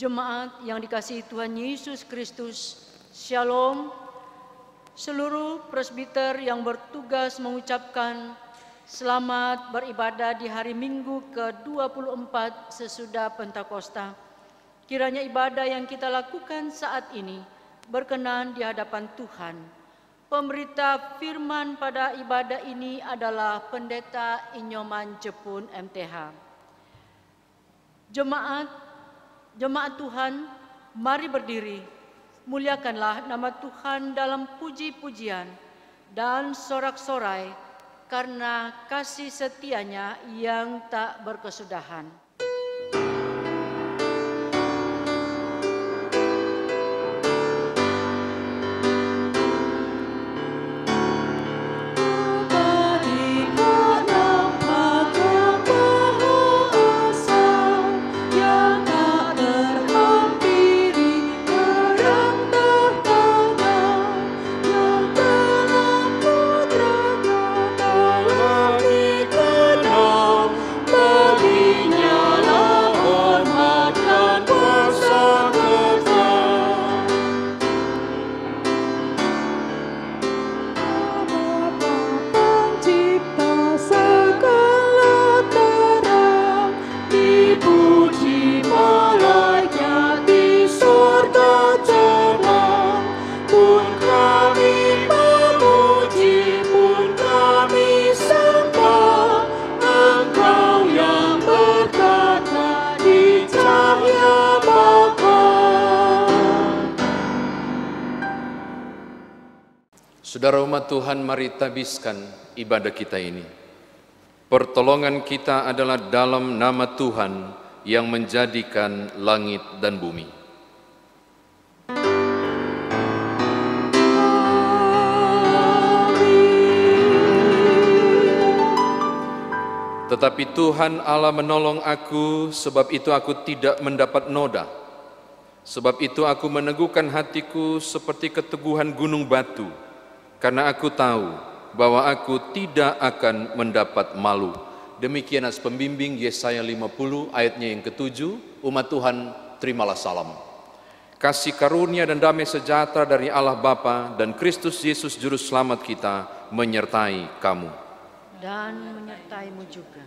Jemaat yang dikasihi Tuhan Yesus Kristus, Shalom. Seluruh presbiter yang bertugas mengucapkan selamat beribadah di hari Minggu ke-24 sesudah Pentakosta. Kiranya ibadah yang kita lakukan saat ini berkenan di hadapan Tuhan. Pemberita firman pada ibadah ini adalah Pendeta Inyoman Jepun MTH. Jemaat Tuhan, mari berdiri, muliakanlah nama Tuhan dalam puji-pujian dan sorak-sorai karena kasih setianya yang tak berkesudahan. Saudara umat Tuhan, mari tabiskan ibadah kita ini. Pertolongan kita adalah dalam nama Tuhan yang menjadikan langit dan bumi. Tetapi Tuhan Allah menolong aku, sebab itu aku tidak mendapat noda. Sebab itu aku meneguhkan hatiku seperti keteguhan gunung batu. Karena aku tahu bahwa aku tidak akan mendapat malu. Demikian as pembimbing Yesaya 50 ayatnya yang ke-7. Umat Tuhan, terimalah salam. Kasih karunia dan damai sejahtera dari Allah Bapa dan Kristus Yesus Juru Selamat kita menyertai kamu. Dan menyertaimu juga.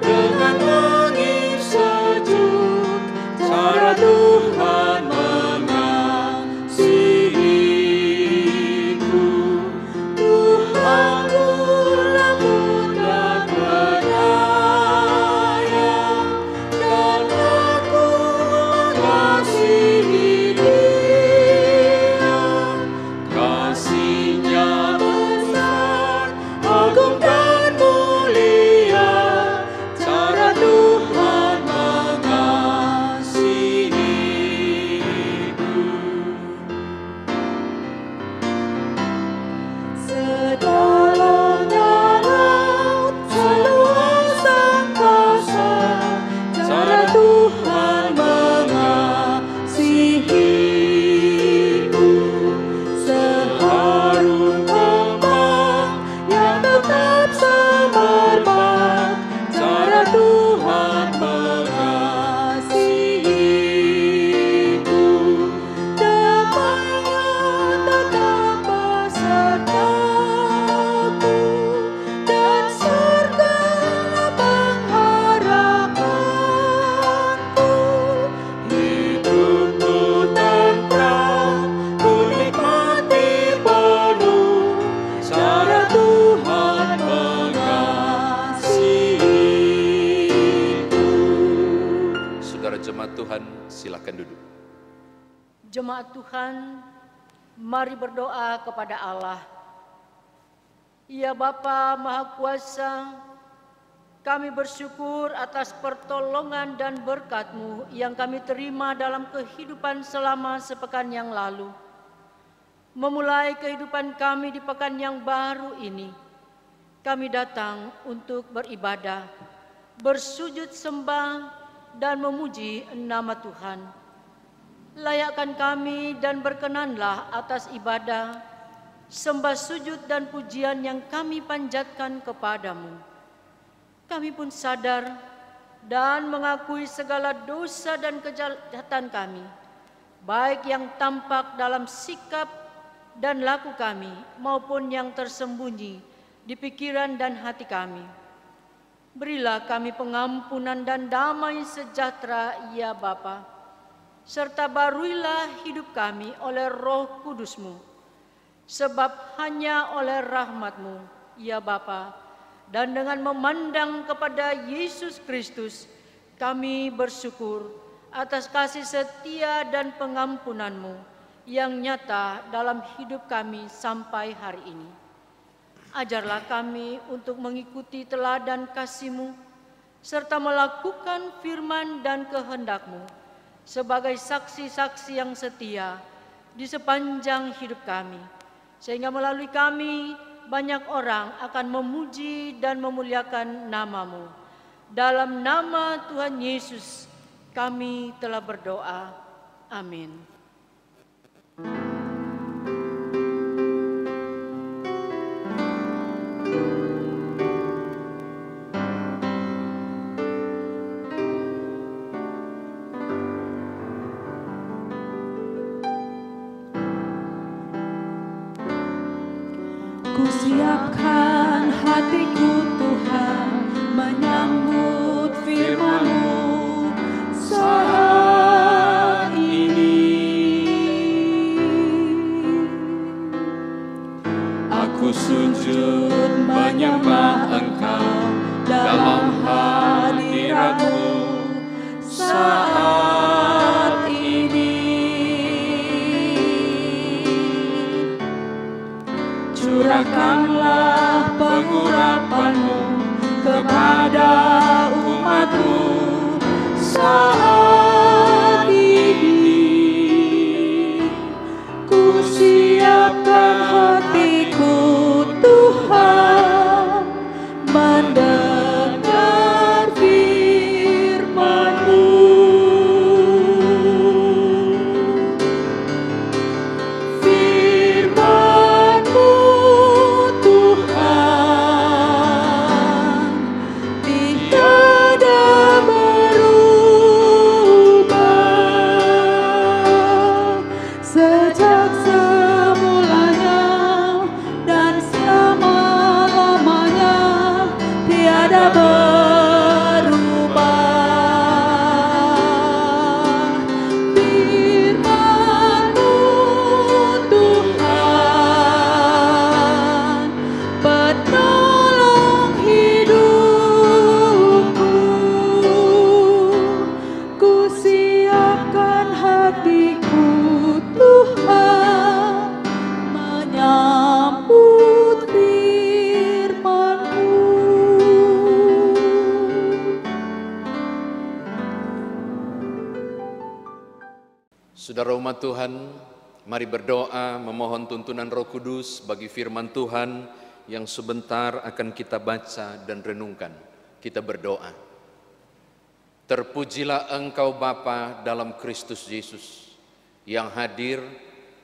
Dengan langit Tuhan, silakan duduk. Jemaat Tuhan, mari berdoa kepada Allah. Ya Bapa Maha Kuasa, kami bersyukur atas pertolongan dan berkat-Mu yang kami terima dalam kehidupan selama sepekan yang lalu. Memulai kehidupan kami di pekan yang baru ini, kami datang untuk beribadah, bersujud sembah, dan memuji nama Tuhan. Layakkan kami dan berkenanlah atas ibadah, sembah sujud dan pujian yang kami panjatkan kepadamu. Kami pun sadar dan mengakui segala dosa dan kejahatan kami, baik yang tampak dalam sikap dan laku kami maupun yang tersembunyi di pikiran dan hati kami. Berilah kami pengampunan dan damai sejahtera, ya Bapa, serta baruilah hidup kami oleh Roh Kudus-Mu. Sebab hanya oleh rahmat-Mu, ya Bapa, dan dengan memandang kepada Yesus Kristus, kami bersyukur atas kasih setia dan pengampunan-Mu yang nyata dalam hidup kami sampai hari ini. Ajarlah kami untuk mengikuti teladan kasih-Mu, serta melakukan firman dan kehendak-Mu sebagai saksi-saksi yang setia di sepanjang hidup kami, sehingga melalui kami banyak orang akan memuji dan memuliakan nama-Mu. Dalam nama Tuhan Yesus kami telah berdoa. Amin. Kusiapkan hatiku Tuhan menyambut firman-Mu saat ini. Aku sujud menyembah Engkau dalam hadirat-Mu saat ini. Curahkanlah pengurapan-Mu kepada umat-Mu saat ini. Ku siapkan hatiku Tuhan mendengar firman-Mu. Saudara umat Tuhan, mari berdoa memohon tuntunan Roh Kudus bagi firman Tuhan yang sebentar akan kita baca dan renungkan. Kita berdoa. Terpujilah Engkau Bapa dalam Kristus Yesus, yang hadir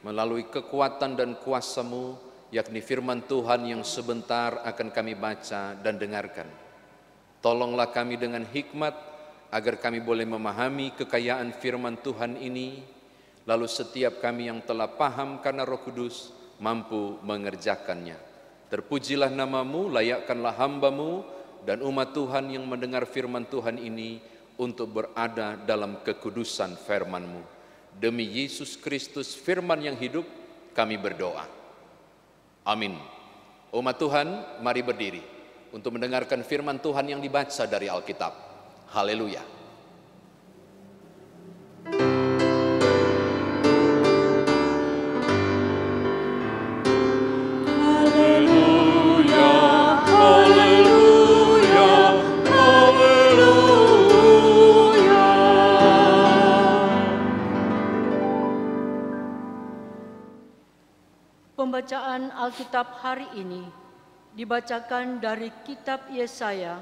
melalui kekuatan dan kuasa-Mu, yakni firman Tuhan yang sebentar akan kami baca dan dengarkan. Tolonglah kami dengan hikmat, agar kami boleh memahami kekayaan firman Tuhan ini, lalu setiap kami yang telah paham karena Roh Kudus mampu mengerjakannya. Terpujilah nama-Mu, layakkanlah hamba-Mu dan umat Tuhan yang mendengar firman Tuhan ini untuk berada dalam kekudusan firman-Mu. Demi Yesus Kristus firman yang hidup, kami berdoa. Amin. Umat Tuhan, mari berdiri untuk mendengarkan firman Tuhan yang dibaca dari Alkitab. Haleluya. Pembacaan Alkitab hari ini dibacakan dari kitab Yesaya,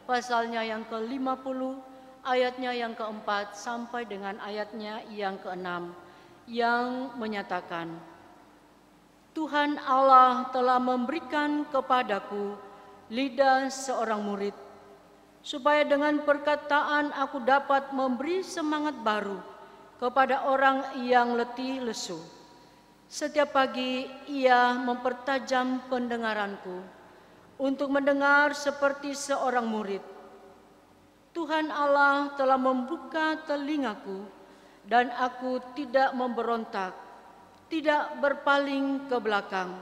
pasalnya yang ke-50, ayatnya yang ke-4 sampai dengan ayatnya yang ke-6, yang menyatakan, Tuhan Allah telah memberikan kepadaku lidah seorang murid, supaya dengan perkataan aku dapat memberi semangat baru kepada orang yang letih lesu. Setiap pagi ia mempertajam pendengaranku untuk mendengar seperti seorang murid. Tuhan Allah telah membuka telingaku dan aku tidak memberontak, tidak berpaling ke belakang.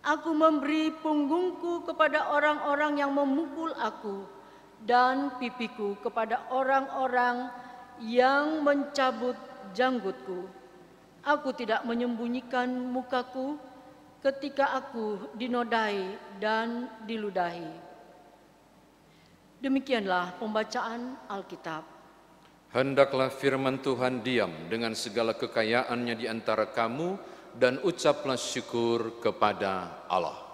Aku memberi punggungku kepada orang-orang yang memukul aku dan pipiku kepada orang-orang yang mencabut janggutku. Aku tidak menyembunyikan mukaku ketika aku dinodai dan diludahi. Demikianlah pembacaan Alkitab. Hendaklah firman Tuhan diam dengan segala kekayaannya di antara kamu, dan ucaplah syukur kepada Allah.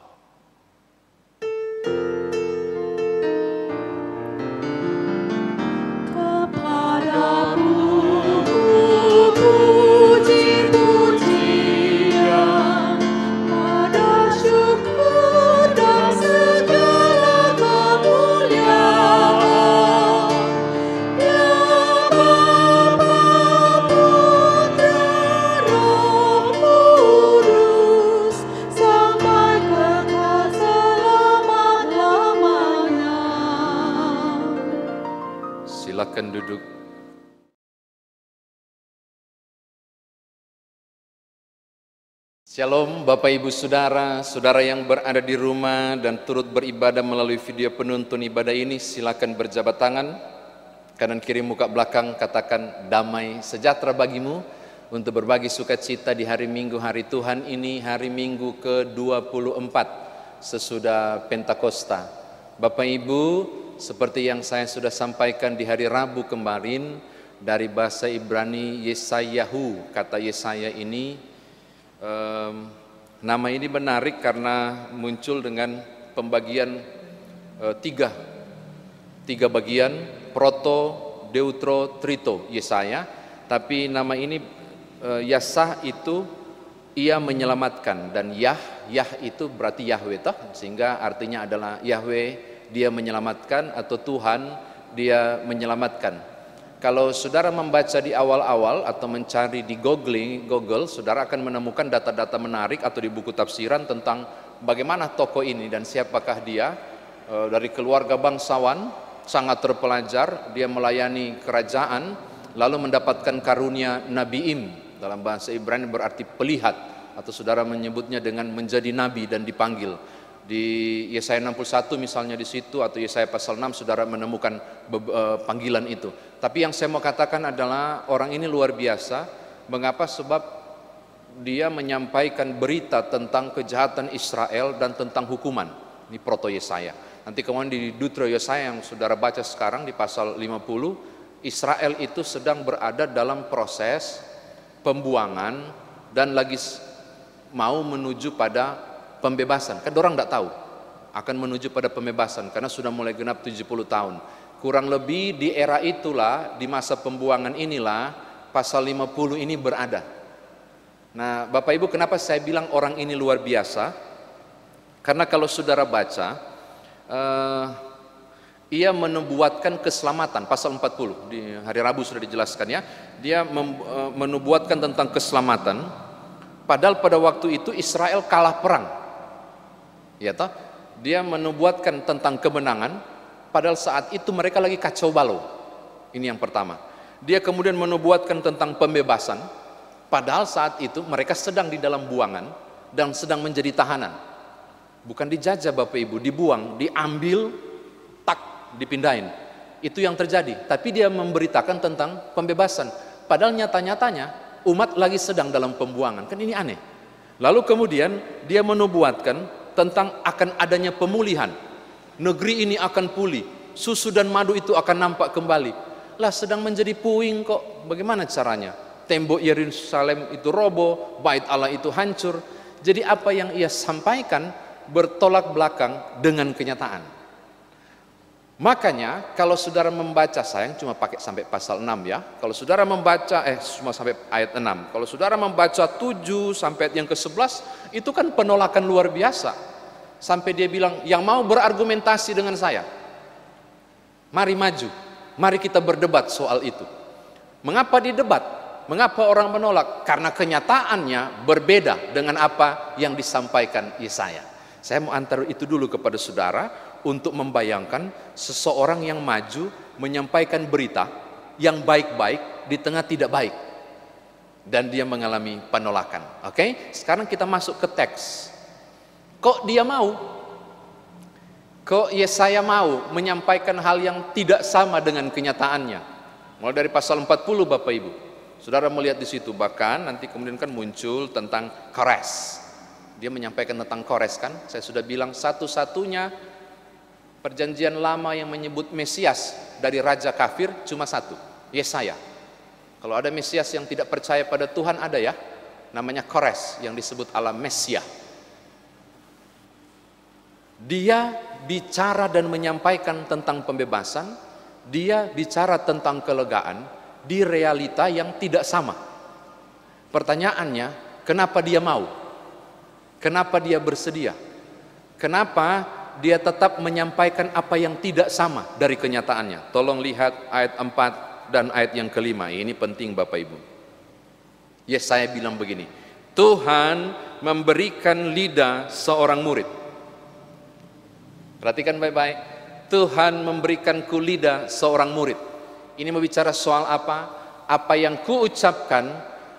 Silakan duduk. Shalom Bapak Ibu Saudara, saudara yang berada di rumah dan turut beribadah melalui video penuntun ibadah ini, silakan berjabat tangan, kanan kiri muka belakang, katakan damai sejahtera bagimu, untuk berbagi sukacita di hari Minggu, hari Tuhan ini, hari Minggu ke-24 sesudah Pentakosta. Bapak Ibu, seperti yang saya sudah sampaikan di hari Rabu kemarin, dari bahasa Ibrani Yesayahu, kata Yesaya ini, nama ini menarik karena muncul dengan pembagian tiga bagian, proto, deutro, trito, Yesaya. Tapi nama ini Yasah itu ia menyelamatkan, dan Yah itu berarti Yahweh toh, sehingga artinya adalah Yahweh, dia menyelamatkan, atau Tuhan dia menyelamatkan. Kalau saudara membaca di awal-awal atau mencari di Google, saudara akan menemukan data-data menarik atau di buku tafsiran tentang bagaimana tokoh ini dan siapakah dia. Dari keluarga bangsawan, sangat terpelajar, dia melayani kerajaan, lalu mendapatkan karunia Nabiim, dalam bahasa Ibrani berarti pelihat, atau saudara menyebutnya dengan menjadi nabi dan dipanggil. Di Yesaya 61 misalnya di situ, atau Yesaya pasal 6 saudara menemukan panggilan itu. Tapi yang saya mau katakan adalah orang ini luar biasa. Mengapa? Sebab dia menyampaikan berita tentang kejahatan Israel dan tentang hukuman. Ini proto Yesaya. Nanti kemudian di Deutro Yesaya yang saudara baca sekarang di pasal 50, Israel itu sedang berada dalam proses pembuangan dan lagi mau menuju pada pembebasan. Kan orang tidak tahu akan menuju pada pembebasan karena sudah mulai genap 70 tahun. Kurang lebih di era itulah, di masa pembuangan inilah pasal 50 ini berada. Nah, Bapak Ibu, kenapa saya bilang orang ini luar biasa? Karena kalau saudara baca, ia menubuatkan keselamatan, pasal 40 di hari Rabu sudah dijelaskan ya. Dia menubuatkan tentang keselamatan, padahal pada waktu itu Israel kalah perang. Ya toh, dia menubuatkan tentang kemenangan, padahal saat itu mereka lagi kacau balau. Ini yang pertama. Dia kemudian menubuatkan tentang pembebasan, padahal saat itu mereka sedang di dalam buangan dan sedang menjadi tahanan. Bukan dijajah Bapak Ibu, dibuang, diambil, tak, dipindahin. Itu yang terjadi. Tapi dia memberitakan tentang pembebasan, padahal nyata-nyatanya umat lagi sedang dalam pembuangan. Kan ini aneh. Lalu kemudian dia menubuatkan tentang akan adanya pemulihan. Negeri ini akan pulih, susu dan madu itu akan nampak kembali. Lah sedang menjadi puing kok, bagaimana caranya? Tembok Yerusalem itu roboh, bait Allah itu hancur. Jadi apa yang ia sampaikan bertolak belakang dengan kenyataan. Makanya kalau saudara membaca, sayang cuma pakai sampai pasal 6 ya. Kalau saudara membaca, cuma sampai ayat 6. Kalau saudara membaca 7 sampai ayat yang ke-11, itu kan penolakan luar biasa. Sampai dia bilang, yang mau berargumentasi dengan saya, mari maju, mari kita berdebat soal itu. Mengapa didebat? Mengapa orang menolak? Karena kenyataannya berbeda dengan apa yang disampaikan Yesaya. Saya mau antar itu dulu kepada saudara untuk membayangkan seseorang yang maju menyampaikan berita yang baik-baik di tengah tidak baik. Dan dia mengalami penolakan. Oke? Sekarang kita masuk ke teks. Kok dia mau? Kok Yesaya mau menyampaikan hal yang tidak sama dengan kenyataannya? Mulai dari pasal 40 Bapak Ibu. Saudara melihat di situ, bahkan nanti kemudian kan muncul tentang Kores. Dia menyampaikan tentang Kores kan. Saya sudah bilang satu-satunya perjanjian lama yang menyebut Mesias dari raja kafir cuma satu, Yesaya. Kalau ada Mesias yang tidak percaya pada Tuhan ada ya, namanya Kores yang disebut Allah Mesia. Dia bicara dan menyampaikan tentang pembebasan, dia bicara tentang kelegaan di realita yang tidak sama. Pertanyaannya, kenapa dia mau? Kenapa dia bersedia? Kenapa dia tetap menyampaikan apa yang tidak sama dari kenyataannya? Tolong lihat ayat 4 dan ayat yang kelima. Ini penting Bapak Ibu. Yesaya bilang begini, Tuhan memberikan lidah seorang murid. Perhatikan baik-baik. Tuhan memberikanku lidah seorang murid. Ini membicara soal apa? Apa yang kuucapkan,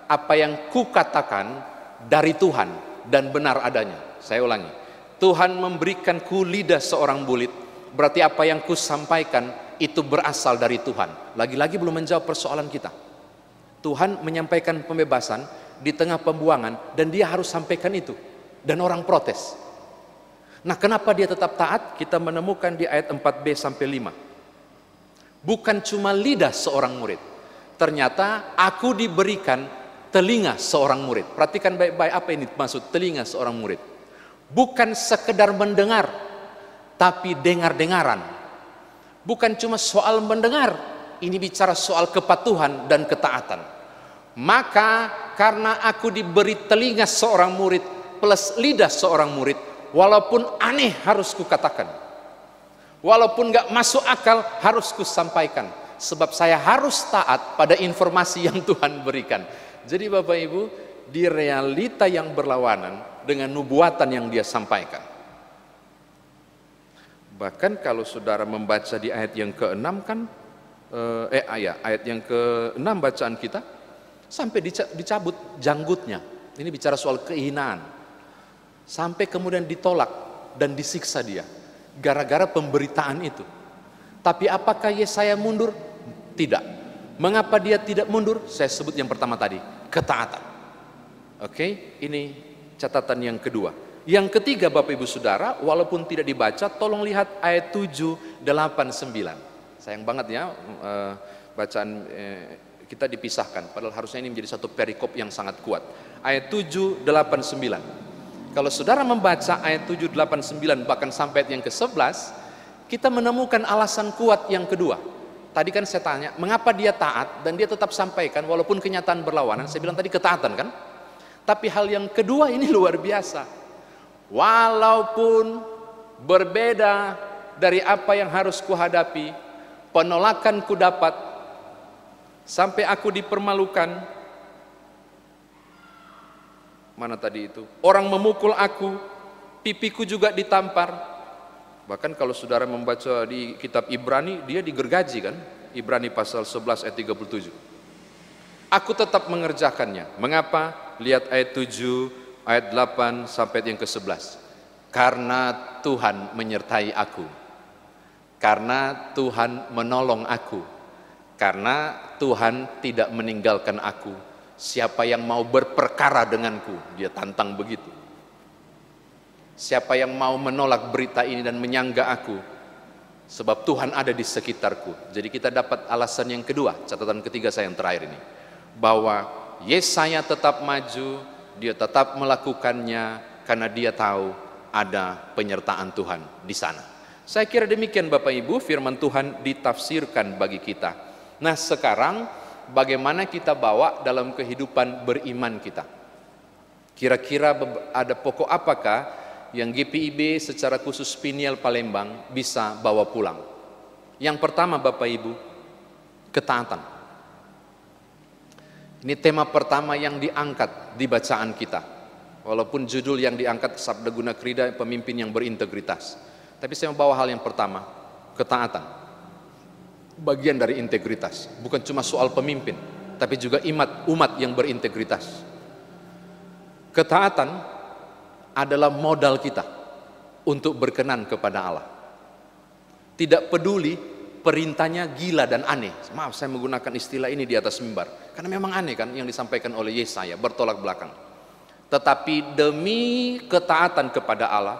apa yang kukatakan dari Tuhan dan benar adanya. Saya ulangi. Tuhan memberikanku lidah seorang murid. Berarti apa yang kusampaikan itu berasal dari Tuhan. Lagi-lagi belum menjawab persoalan kita. Tuhan menyampaikan pembebasan di tengah pembuangan dan dia harus sampaikan itu. Dan orang protes. Nah, kenapa dia tetap taat? Kita menemukan di ayat 4b sampai 5. Bukan cuma lidah seorang murid. Ternyata aku diberikan telinga seorang murid. Perhatikan baik-baik apa ini maksud telinga seorang murid. Bukan sekedar mendengar, tapi dengar-dengaran. Bukan cuma soal mendengar, ini bicara soal kepatuhan dan ketaatan. Maka karena aku diberi telinga seorang murid plus lidah seorang murid, walaupun aneh harus kukatakan, walaupun gak masuk akal harus kusampaikan, sebab saya harus taat pada informasi yang Tuhan berikan. Jadi Bapak Ibu, di realita yang berlawanan dengan nubuatan yang dia sampaikan. Bahkan kalau saudara membaca di ayat yang ke-6 kan, ayat yang ke-6 bacaan kita, sampai dicabut janggutnya. Ini bicara soal kehinaan. Sampai kemudian ditolak dan disiksa dia. Gara-gara pemberitaan itu. Tapi apakah Yesaya mundur? Tidak. Mengapa dia tidak mundur? Saya sebut yang pertama tadi, ketaatan. Oke, ini catatan yang kedua. Yang ketiga Bapak Ibu Saudara, walaupun tidak dibaca, tolong lihat ayat 7, 8, 9. Sayang banget ya, bacaan kita dipisahkan. Padahal harusnya ini menjadi satu perikop yang sangat kuat. Ayat 7, 8, 9. Kalau saudara membaca ayat 7, 8, 9 bahkan sampai ayat yang ke-11, kita menemukan alasan kuat yang kedua. Tadi kan saya tanya, mengapa dia taat dan dia tetap sampaikan walaupun kenyataan berlawanan. Saya bilang tadi ketaatan kan? Tapi hal yang kedua ini luar biasa. Walaupun berbeda dari apa yang harus kuhadapi, penolakan ku dapat, sampai aku dipermalukan. Mana tadi itu? Orang memukul aku, pipiku juga ditampar. Bahkan kalau saudara membaca di kitab Ibrani, dia digergaji kan? Ibrani pasal 11 ayat 37. Aku tetap mengerjakannya. Mengapa? Lihat ayat 7, ayat 8 sampai yang ke-11. Karena Tuhan menyertai aku. Karena Tuhan menolong aku. Karena Tuhan tidak meninggalkan aku. Siapa yang mau berperkara denganku, dia tantang begitu. Siapa yang mau menolak berita ini dan menyangga aku, sebab Tuhan ada di sekitarku. Jadi kita dapat alasan yang kedua, catatan ketiga saya yang terakhir ini, bahwa Yesaya tetap maju dia tetap melakukannya karena dia tahu ada penyertaan Tuhan di sana. Saya kira demikian Bapak Ibu firman Tuhan ditafsirkan bagi kita. Nah sekarang bagaimana kita bawa dalam kehidupan beriman kita? Kira-kira ada pokok apakah yang GPIB secara khusus Peniel Palembang bisa bawa pulang? Yang pertama Bapak Ibu, ketaatan. Ini tema pertama yang diangkat di bacaan kita. Walaupun judul yang diangkat Sabda Guna Krida, pemimpin yang berintegritas. Tapi saya mau bawa hal yang pertama, ketaatan. Bagian dari integritas, bukan cuma soal pemimpin, tapi juga umat yang berintegritas. Ketaatan adalah modal kita untuk berkenan kepada Allah. Tidak peduli perintahnya gila dan aneh. Maaf saya menggunakan istilah ini di atas mimbar, karena memang aneh kan yang disampaikan oleh Yesaya, bertolak belakang. Tetapi demi ketaatan kepada Allah,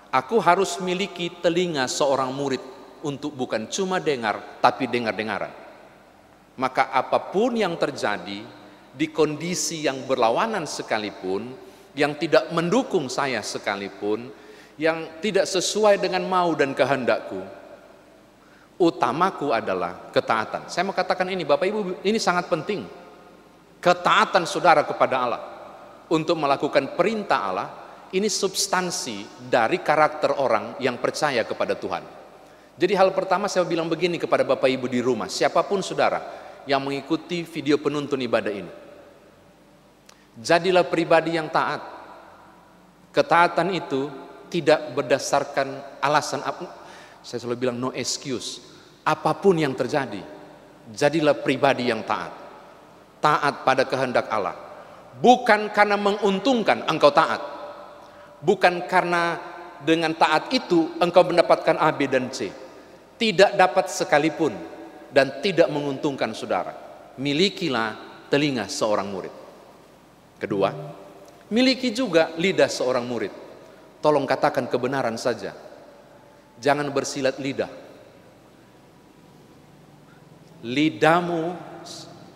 aku harus miliki telinga seorang murid untuk bukan cuma dengar, tapi dengar-dengaran. Maka apapun yang terjadi di kondisi yang berlawanan sekalipun, yang tidak mendukung saya sekalipun, yang tidak sesuai dengan mau dan kehendakku, utamaku adalah ketaatan. Saya mau katakan ini Bapak Ibu, ini sangat penting. Ketaatan saudara kepada Allah untuk melakukan perintah Allah, ini substansi dari karakter orang yang percaya kepada Tuhan. Jadi hal pertama saya bilang begini kepada Bapak Ibu di rumah, siapapun saudara yang mengikuti video penuntun ibadah ini, jadilah pribadi yang taat. Ketaatan itu tidak berdasarkan alasan, saya selalu bilang no excuse. Apapun yang terjadi, jadilah pribadi yang taat. Taat pada kehendak Allah. Bukan karena menguntungkan engkau taat. Bukan karena dengan taat itu engkau mendapatkan A, B, dan C. Tidak dapat sekalipun dan tidak menguntungkan saudara. Milikilah telinga seorang murid. Kedua, miliki juga lidah seorang murid. Tolong katakan kebenaran saja. Jangan bersilat lidah. Lidahmu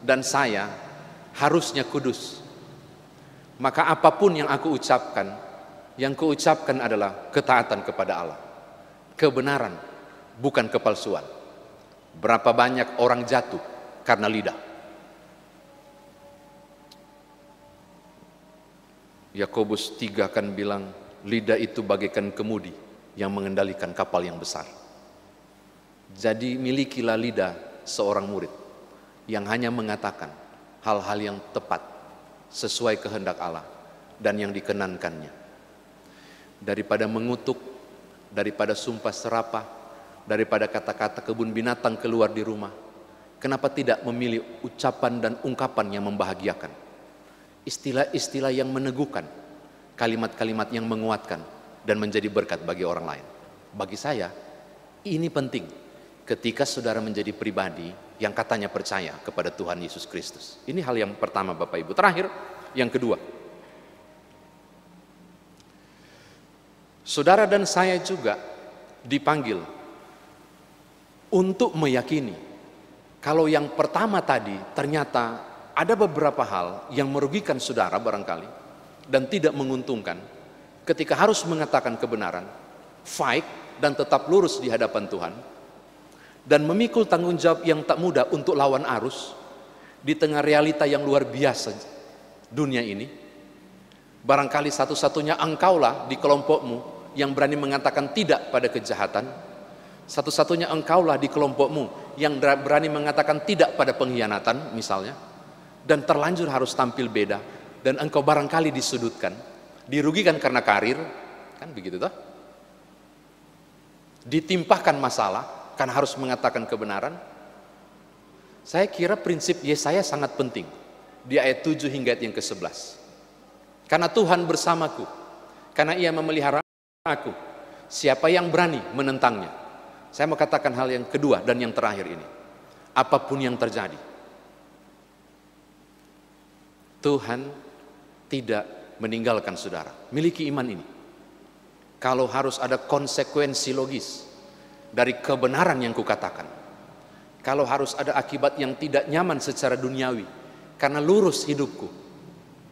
dan saya harusnya kudus. Maka apapun yang aku ucapkan, yang kuucapkan adalah ketaatan kepada Allah. Kebenaran, bukan kepalsuan. Berapa banyak orang jatuh karena lidah. Yakobus 3 akan bilang, lidah itu bagaikan kemudi yang mengendalikan kapal yang besar. Jadi milikilah lidah seorang murid yang hanya mengatakan hal-hal yang tepat sesuai kehendak Allah dan yang dikenankannya. Daripada mengutuk, daripada sumpah serapah, daripada kata-kata kebun binatang keluar di rumah, kenapa tidak memilih ucapan dan ungkapan yang membahagiakan, istilah-istilah yang meneguhkan, kalimat-kalimat yang menguatkan dan menjadi berkat bagi orang lain. Bagi saya ini penting ketika saudara menjadi pribadi yang katanya percaya kepada Tuhan Yesus Kristus. Ini hal yang pertama Bapak Ibu. Terakhir, yang kedua, saudara dan saya juga dipanggil untuk meyakini kalau yang pertama tadi ternyata ada beberapa hal yang merugikan saudara barangkali dan tidak menguntungkan. Ketika harus mengatakan kebenaran, fight dan tetap lurus di hadapan Tuhan, dan memikul tanggung jawab yang tak mudah untuk lawan arus di tengah realita yang luar biasa dunia ini. Barangkali satu-satunya engkaulah di kelompokmu yang berani mengatakan tidak pada kejahatan. Satu-satunya engkaulah di kelompokmu yang berani mengatakan tidak pada pengkhianatan misalnya. Dan terlanjur harus tampil beda. Dan engkau barangkali disudutkan, dirugikan karena karir, kan begitu toh? Ditimpahkan masalah karena harus mengatakan kebenaran. Saya kira prinsip Yesaya sangat penting di ayat 7 hingga ayat yang ke-11. Karena Tuhan bersamaku, karena Ia memelihara aku, siapa yang berani menentangnya? Saya mau katakan hal yang kedua dan yang terakhir ini. Apapun yang terjadi, Tuhan tidak meninggalkan saudara. Miliki iman ini. Kalau harus ada konsekuensi logis dari kebenaran yang kukatakan, kalau harus ada akibat yang tidak nyaman secara duniawi karena lurus hidupku,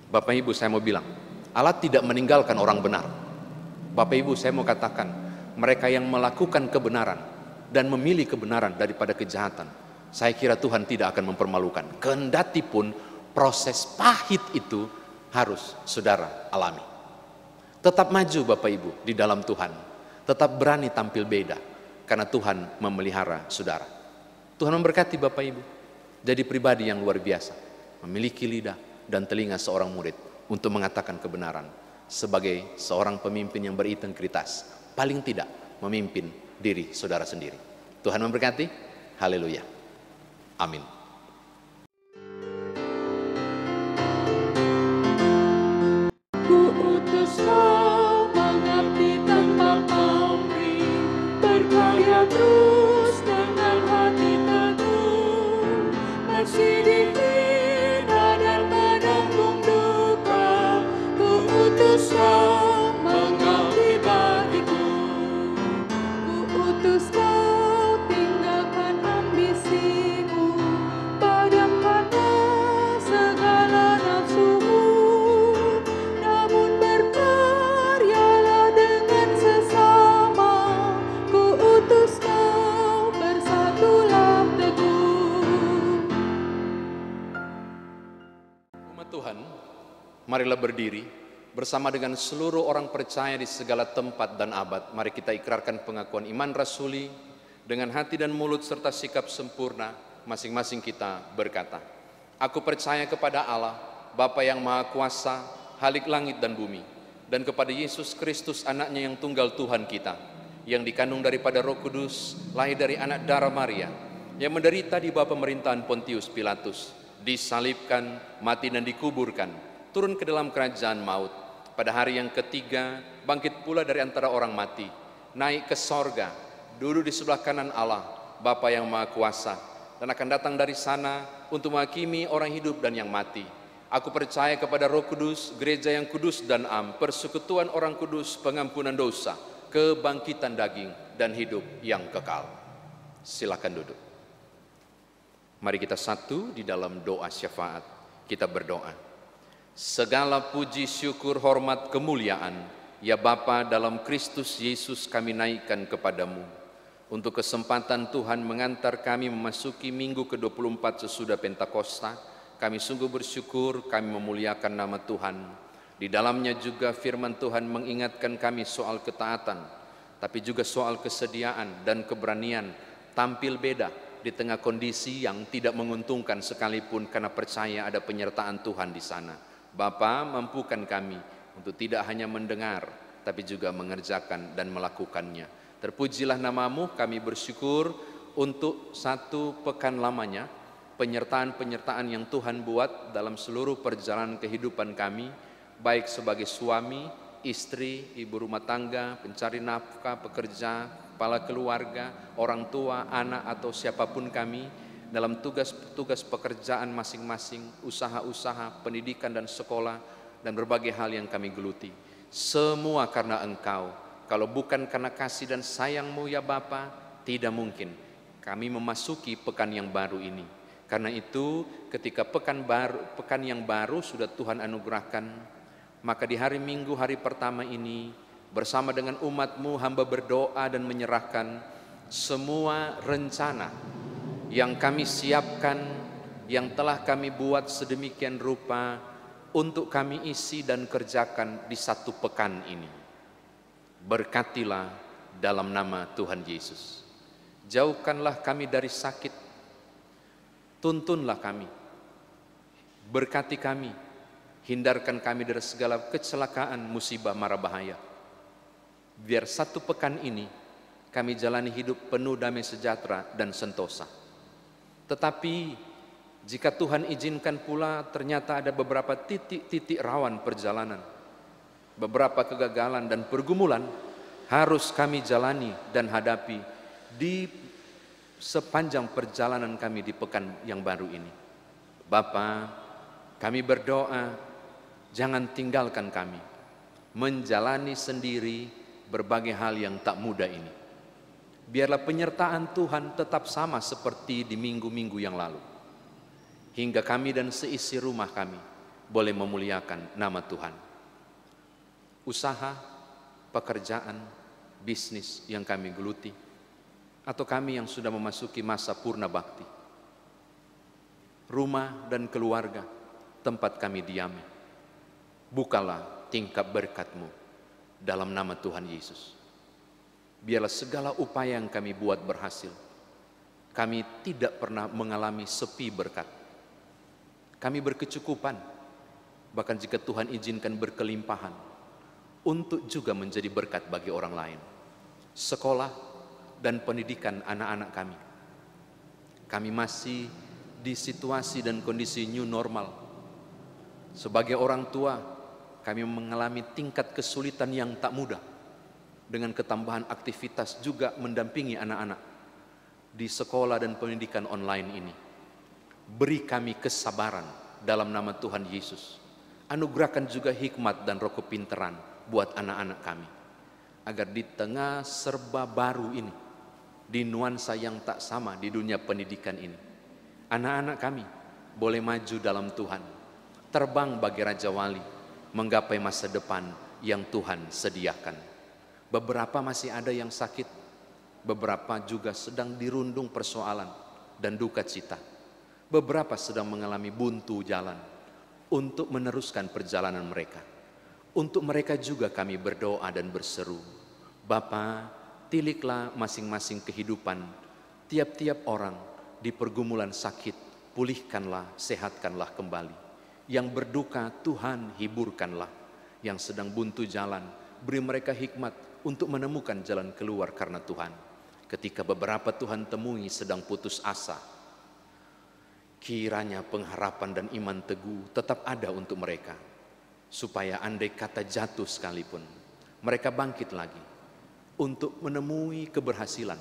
Bapak Ibu, saya mau bilang, Allah tidak meninggalkan orang benar. Bapak Ibu, saya mau katakan, mereka yang melakukan kebenaran dan memilih kebenaran daripada kejahatan, saya kira Tuhan tidak akan mempermalukan. Kendati pun proses pahit itu harus saudara alami. Tetap maju Bapak Ibu di dalam Tuhan. Tetap berani tampil beda, karena Tuhan memelihara saudara. Tuhan memberkati Bapak Ibu jadi pribadi yang luar biasa, memiliki lidah dan telinga seorang murid untuk mengatakan kebenaran, sebagai seorang pemimpin yang berintegritas, paling tidak memimpin diri saudara sendiri. Tuhan memberkati. Haleluya. Amin. Ku utus kau mengabdi tanpa pamrih, berkarya terus dengan hati teguh, masih dihina dan menanggung duka. Ku utus kau mengabdi bagiku. Ku utus kau tinggalkan ambisimu, padamkanlah segala nafsumu, namun berkaryalah dengan sesama. Ku utus kau bersatulah teguh. Umat Tuhan, marilah berdiri bersama dengan seluruh orang percaya di segala tempat dan abad. Mari kita ikrarkan pengakuan iman rasuli dengan hati dan mulut serta sikap sempurna. Masing-masing kita berkata, aku percaya kepada Allah, Bapa yang Maha Kuasa, Halik langit dan bumi, dan kepada Yesus Kristus anaknya yang tunggal Tuhan kita, yang dikandung daripada Roh Kudus, lahir dari anak darah Maria, yang menderita di bawah pemerintahan Pontius Pilatus, disalibkan, mati dan dikuburkan, turun ke dalam kerajaan maut, pada hari yang ketiga bangkit pula dari antara orang mati, naik ke sorga, duduk di sebelah kanan Allah, Bapa yang Maha Kuasa, dan akan datang dari sana untuk menghakimi orang hidup dan yang mati. Aku percaya kepada Roh Kudus, gereja yang kudus dan am, persekutuan orang kudus, pengampunan dosa, kebangkitan daging, dan hidup yang kekal. Silakan duduk. Mari kita satu di dalam doa syafaat. Kita berdoa. Segala puji, syukur, hormat, kemuliaan, ya Bapa dalam Kristus Yesus kami naikkan kepadamu. Untuk kesempatan Tuhan mengantar kami memasuki minggu ke-24 sesudah Pentakosta, kami sungguh bersyukur, kami memuliakan nama Tuhan. Di dalamnya juga firman Tuhan mengingatkan kami soal ketaatan, tapi juga soal kesediaan dan keberanian tampil beda di tengah kondisi yang tidak menguntungkan sekalipun, karena percaya ada penyertaan Tuhan di sana. Bapa, mampukan kami untuk tidak hanya mendengar, tapi juga mengerjakan dan melakukannya. Terpujilah namamu, kami bersyukur untuk 1 pekan lamanya, penyertaan-penyertaan yang Tuhan buat dalam seluruh perjalanan kehidupan kami, baik sebagai suami, istri, ibu rumah tangga, pencari nafkah, pekerja, kepala keluarga, orang tua, anak, atau siapapun kami, dalam tugas-tugas pekerjaan masing-masing, usaha-usaha, pendidikan dan sekolah, dan berbagai hal yang kami geluti. Semua karena Engkau. Kalau bukan karena kasih dan sayang-Mu ya Bapa, tidak mungkin kami memasuki pekan yang baru ini. Karena itu ketika pekan yang baru sudah Tuhan anugerahkan, maka di hari Minggu, hari pertama ini, bersama dengan umat-Mu, hamba berdoa dan menyerahkan semua rencana yang kami siapkan, yang telah kami buat sedemikian rupa untuk kami isi dan kerjakan di 1 pekan ini. Berkatilah dalam nama Tuhan Yesus. Jauhkanlah kami dari sakit, tuntunlah kami, berkati kami, hindarkan kami dari segala kecelakaan, musibah, mara bahaya. Biar 1 pekan ini kami jalani hidup penuh damai sejahtera dan sentosa. Tetapi jika Tuhan izinkan pula ternyata ada beberapa titik-titik rawan perjalanan, beberapa kegagalan dan pergumulan harus kami jalani dan hadapi di sepanjang perjalanan kami di pekan yang baru ini. Bapa, kami berdoa, jangan tinggalkan kami menjalani sendiri berbagai hal yang tak mudah ini. Biarlah penyertaan Tuhan tetap sama seperti di minggu-minggu yang lalu, hingga kami dan seisi rumah kami boleh memuliakan nama Tuhan. Usaha, pekerjaan, bisnis yang kami geluti, atau kami yang sudah memasuki masa purna bakti, rumah dan keluarga, tempat kami diami, bukalah tingkap berkat-Mu dalam nama Tuhan Yesus. Biarlah segala upaya yang kami buat berhasil. Kami tidak pernah mengalami sepi berkat. Kami berkecukupan, bahkan jika Tuhan izinkan berkelimpahan, untuk juga menjadi berkat bagi orang lain. Sekolah dan pendidikan anak-anak kami. Kami masih di situasi dan kondisi new normal. Sebagai orang tua, kami mengalami tingkat kesulitan yang tak mudah. Dengan ketambahan aktivitas juga mendampingi anak-anak di sekolah dan pendidikan online ini. Beri kami kesabaran dalam nama Tuhan Yesus. Anugerahkan juga hikmat dan roh kepintaran buat anak-anak kami. Agar di tengah serba baru ini, di nuansa yang tak sama di dunia pendidikan ini, anak-anak kami boleh maju dalam Tuhan, terbang bagi Raja Wali, menggapai masa depan yang Tuhan sediakan. Beberapa masih ada yang sakit, beberapa juga sedang dirundung persoalan dan duka cita. Beberapa sedang mengalami buntu jalan untuk meneruskan perjalanan mereka. Untuk mereka juga kami berdoa dan berseru, Bapa, tiliklah masing-masing kehidupan tiap-tiap orang di pergumulan sakit, pulihkanlah, sehatkanlah kembali. Yang berduka Tuhan hiburkanlah, yang sedang buntu jalan beri mereka hikmat untuk menemukan jalan keluar karena Tuhan. Ketika beberapa Tuhan temui sedang putus asa, kiranya pengharapan dan iman teguh tetap ada untuk mereka, supaya andai kata jatuh sekalipun, mereka bangkit lagi untuk menemui keberhasilan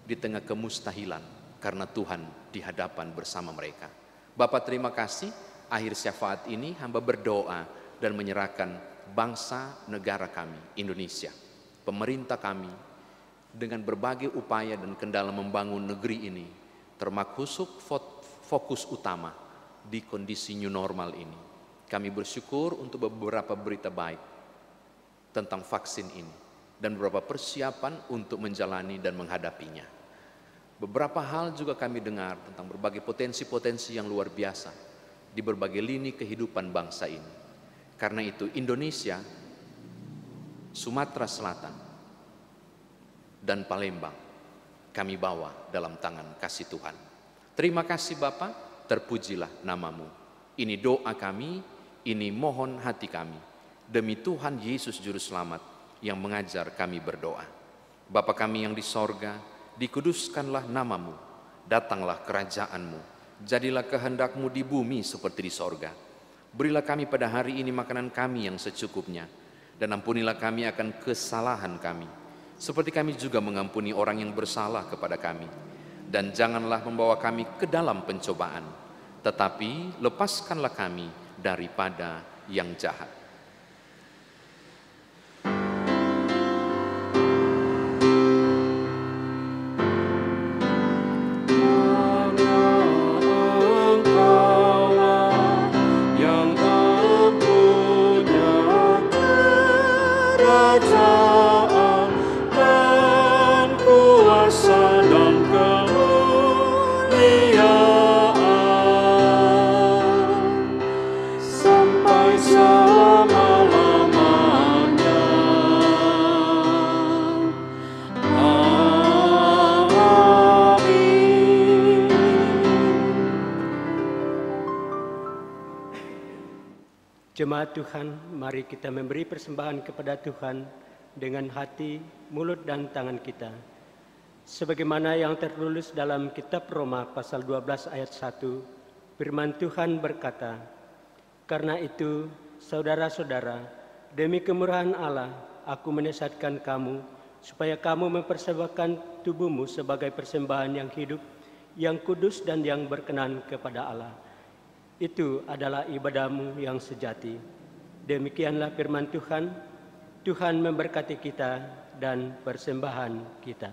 di tengah kemustahilan karena Tuhan di hadapan bersama mereka. Bapa, terima kasih. Akhir syafaat ini hamba berdoa dan menyerahkan bangsa negara kami, Indonesia, pemerintah kami, dengan berbagai upaya dan kendala membangun negeri ini, termasuk fokus utama di kondisi new normal ini. Kami bersyukur untuk beberapa berita baik tentang vaksin ini dan beberapa persiapan untuk menjalani dan menghadapinya. Beberapa hal juga kami dengar tentang berbagai potensi-potensi yang luar biasa di berbagai lini kehidupan bangsa ini. Karena itu Indonesia, Sumatera Selatan, dan Palembang kami bawa dalam tangan kasih Tuhan. Terima kasih Bapa, terpujilah namamu. Ini doa kami, ini mohon hati kami. Demi Tuhan Yesus Juru Selamat yang mengajar kami berdoa. Bapa kami yang di sorga, dikuduskanlah namamu, datanglah kerajaanmu, jadilah kehendakmu di bumi seperti di sorga. Berilah kami pada hari ini makanan kami yang secukupnya, dan ampunilah kami akan kesalahan kami, seperti kami juga mengampuni orang yang bersalah kepada kami. Dan janganlah membawa kami ke dalam pencobaan, tetapi lepaskanlah kami daripada yang jahat. Jemaat Tuhan, mari kita memberi persembahan kepada Tuhan dengan hati, mulut, dan tangan kita. Sebagaimana yang tertulis dalam kitab Roma pasal 12 ayat 1, firman Tuhan berkata, "Karena itu, saudara-saudara, demi kemurahan Allah, aku menasihatkan kamu, supaya kamu mempersembahkan tubuhmu sebagai persembahan yang hidup, yang kudus dan yang berkenan kepada Allah. Itu adalah ibadahmu yang sejati." Demikianlah firman Tuhan. Tuhan memberkati kita dan persembahan kita.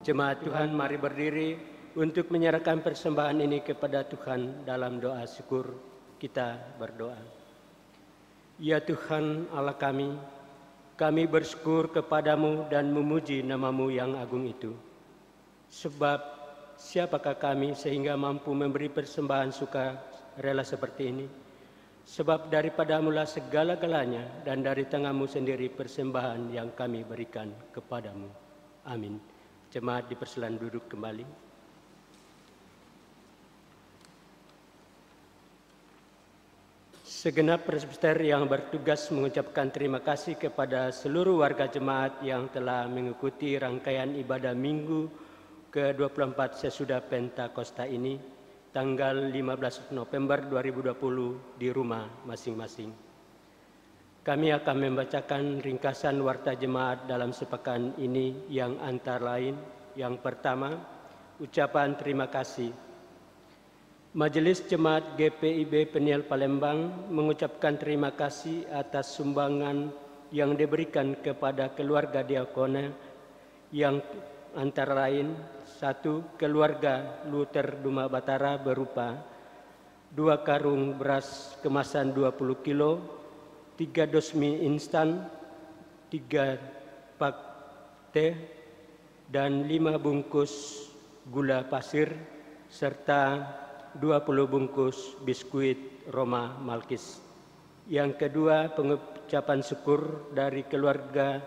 Jemaat Tuhan, mari berdiri untuk menyerahkan persembahan ini kepada Tuhan dalam doa syukur. Kita berdoa. Ya Tuhan Allah kami bersyukur kepadamu dan memuji namamu yang agung itu. Sebab siapakah kami sehingga mampu memberi persembahan suka rela seperti ini? Sebab daripadamulah segala-galanya dan dari tanganmu sendiri persembahan yang kami berikan kepadamu. Amin. Jemaat dipersilakan duduk kembali. Segenap presbiter yang bertugas mengucapkan terima kasih kepada seluruh warga jemaat yang telah mengikuti rangkaian ibadah Minggu ke-24 sesudah Pentakosta ini, tanggal 15 November 2020 di rumah masing-masing. Kami akan membacakan ringkasan warta jemaat dalam sepekan ini yang antara lain, yang pertama, ucapan terima kasih. Majelis Jemaat GPIB Peniel Palembang mengucapkan terima kasih atas sumbangan yang diberikan kepada keluarga diakona yang antara lain 1. Keluarga Luther Duma Batara berupa 2 karung beras kemasan 20 kilo, 3 dos mie instan, 3 pak teh, dan 5 bungkus gula pasir, serta 20 bungkus biskuit Roma Malkis. Yang kedua, pengucapan syukur dari keluarga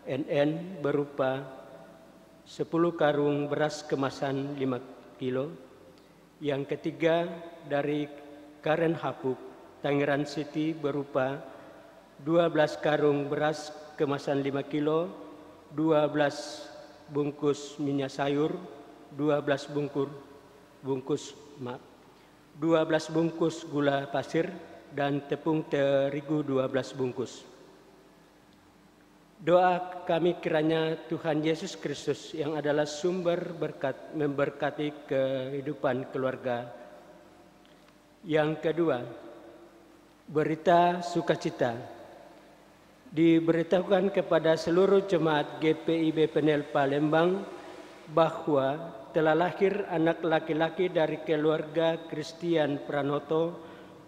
NN berupa 10 karung beras kemasan 5 kilo. Yang ketiga, dari Karen Hapuk, Tangerang City berupa 12 karung beras kemasan 5 kilo, 12 bungkus minyak sayur, 12 bungkus gula pasir, dan tepung terigu 12 bungkus. Doa kami kiranya Tuhan Yesus Kristus yang adalah sumber berkat memberkati kehidupan keluarga. Yang kedua, berita sukacita. Diberitahukan kepada seluruh jemaat GPIB Peniel Palembang bahwa telah lahir anak laki-laki dari keluarga Christian Pranoto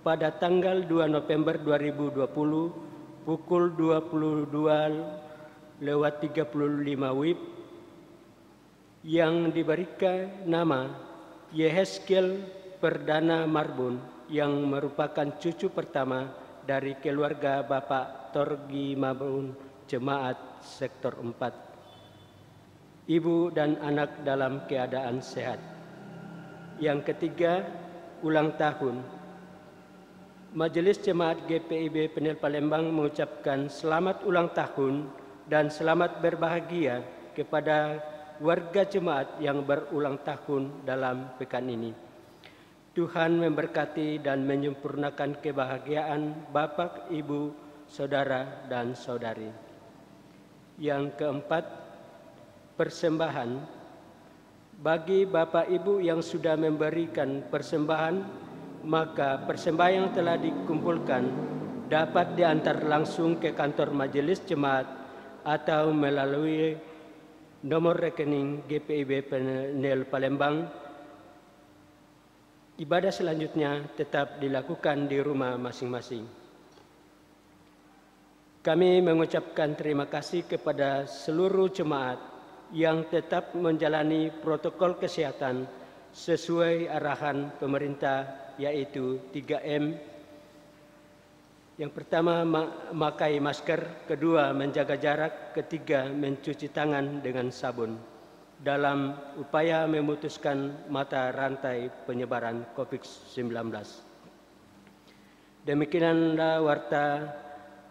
pada tanggal 2 November 2020 pukul 22:35 WIB yang diberikan nama Yehezkiel Perdana Marbun yang merupakan cucu pertama dari keluarga Bapak Torgi Marbun Jemaat Sektor 4. Ibu dan anak dalam keadaan sehat. Yang ketiga, ulang tahun. Majelis Jemaat GPIB Peniel Palembang mengucapkan selamat ulang tahun dan selamat berbahagia kepada warga jemaat yang berulang tahun dalam pekan ini. Tuhan memberkati dan menyempurnakan kebahagiaan Bapak, Ibu, Saudara, dan Saudari. Yang keempat, persembahan. Bagi Bapak Ibu yang sudah memberikan persembahan, maka persembahan yang telah dikumpulkan dapat diantar langsung ke kantor majelis jemaat atau melalui nomor rekening GPIB Peniel Palembang. Ibadah selanjutnya tetap dilakukan di rumah masing-masing. Kami mengucapkan terima kasih kepada seluruh jemaat yang tetap menjalani protokol kesehatan sesuai arahan pemerintah, yaitu 3M. Yang pertama, memakai masker, kedua, menjaga jarak, ketiga, mencuci tangan dengan sabun dalam upaya memutuskan mata rantai penyebaran COVID-19. Demikianlah warta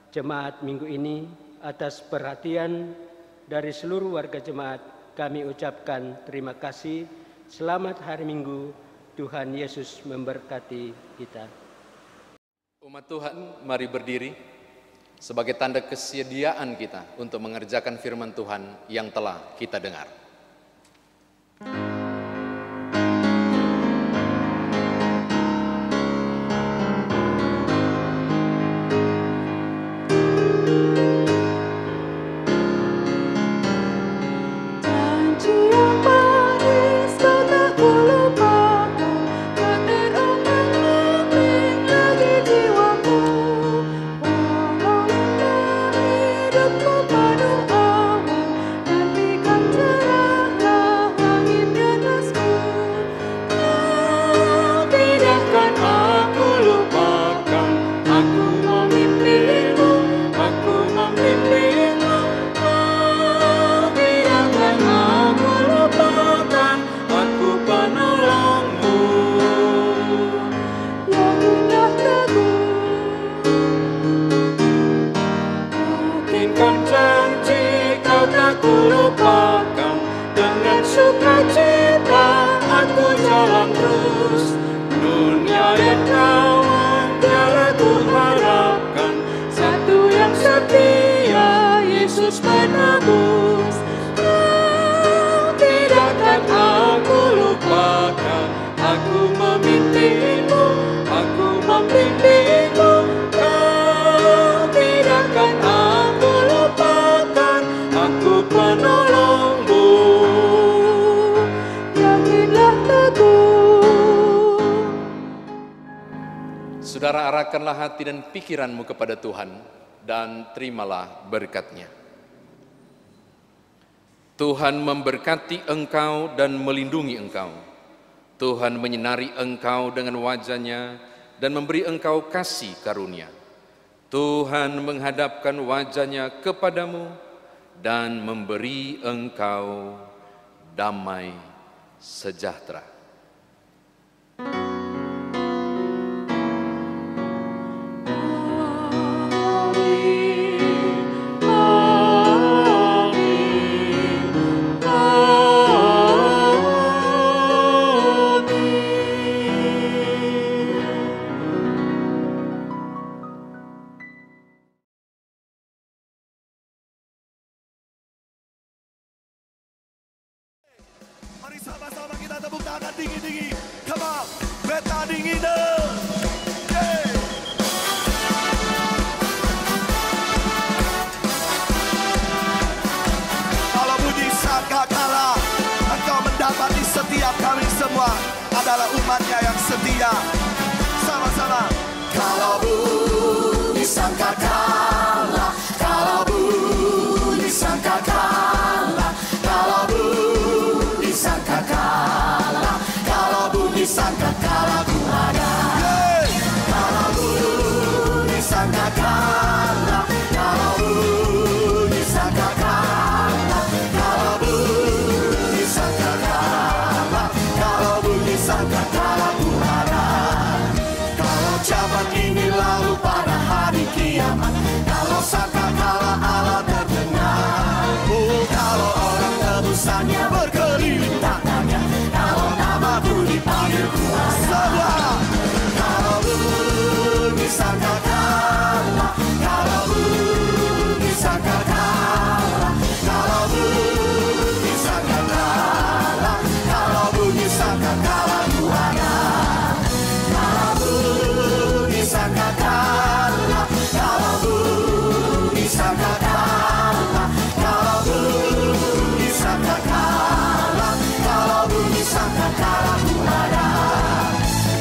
jemaat minggu ini. Atas perhatian dari seluruh warga jemaat, kami ucapkan terima kasih. Selamat hari Minggu. Tuhan Yesus memberkati kita. Umat Tuhan, mari berdiri sebagai tanda kesediaan kita untuk mengerjakan firman Tuhan yang telah kita dengar. Janji yang aku lupakan. Dengan sukacita aku jalan terus. Dunia yang kawan tiada ku harapkan. Satu yang setia, Yesus penebus. Kau tidak akan aku lupakan. Aku memimpimu, aku membimbingmu. Kau tidak akan aku lupakan. Aku penolongmu. Yakinlah teguh. Saudara, arahkanlah hati dan pikiranmu kepada Tuhan dan terimalah berkat-Nya. Tuhan memberkati engkau dan melindungi engkau. Tuhan menyinari engkau dengan wajah-Nya dan memberi engkau kasih karunia. Tuhan menghadapkan wajah-Nya kepadamu dan memberi engkau damai sejahtera. Mari sama-sama kita tepuk tangan tinggi-tinggi. Come on, beta dingin deh. Yeah. Kalau bunyi sangkakala, engkau mendapati setiap kami semua adalah umatnya yang setia. Sama-sama. Kalau bunyi sangkakala, kalau bunyi sangkakala, kalau bunyi sangkakala, kalau bunyi sangkakala ku ada. Kalau bunyi sangkakala, kalau bunyi sangkakala, kalau bunyi sangkakala, kalau bunyi sangkakala ku ada. Kalau zaman ini lalu pada hari kiamat, kalau sangkakala Allah terdengar. Oh, kalau orang tebusannya berkeliling tangannya, kalau namaku dipanggil kuasa. Kalau bunyi sangkakala, kalau bunyi sangkakala, kalau bunyi sangkakala, kalau bunyi sangkakala ku ada. Kalau bunyi sangkakala, kalau bunyi sangkakala, kalau bunyi sangkakala, kalau bunyi sangkakala ku ada.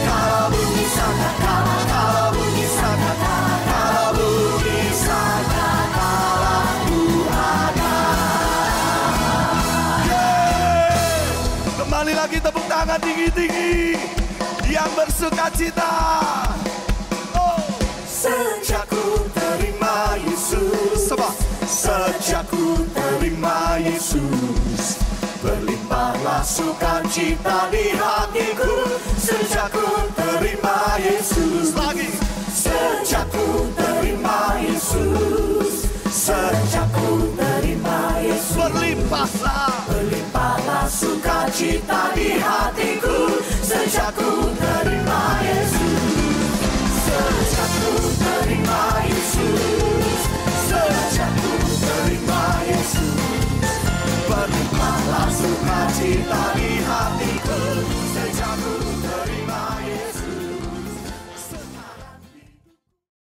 Kalau bunyi sangkakala, kalau bunyi sangkakala, kalau bunyi sangkakala ku ada. Yeah. Kembali lagi tepuk tangan tinggi-tinggi yang bersuka cita. Oh. Sejak ku terima Yesus, sejak ku terima Yesus, berlimpahlah sukacita di hatiku. Sejak ku terima Yesus, lagi. Sejak ku terima Yesus, sejak ku terima Yesus, berlimpahlah sukacita di hatiku. Sejak ku terima Yesus, sejak ku terima Yesus, sejak ku terima Yesus, berlimpahlah sukacita